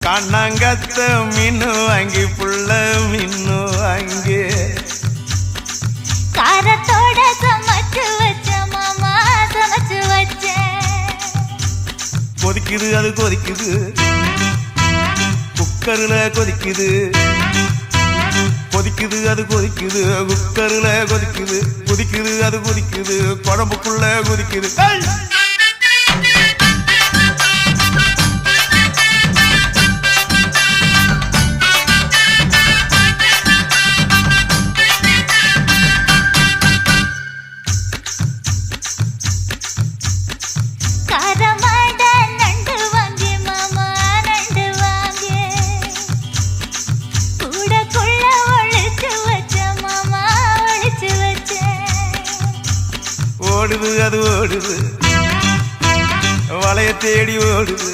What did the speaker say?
கண்ணாங்கத்த மீனு வாங்கி புள்ள மீனு வாங்கி காரத்தோட சமைச்சு வச்ச மாமா சமைச்சு வச்சேன். கொதிக்குது அது கொதிக்குது குக்கர்ல கொதிக்குது கொதிக்குது அது கொதிக்குது குக்கர்ல கொதிக்குது கொதிக்குது அது கொதிக்குது குழம்புக்குள்ள கொதிக்குது. ஓடுது அது ஓடுது வளைய தேடி ஓடுது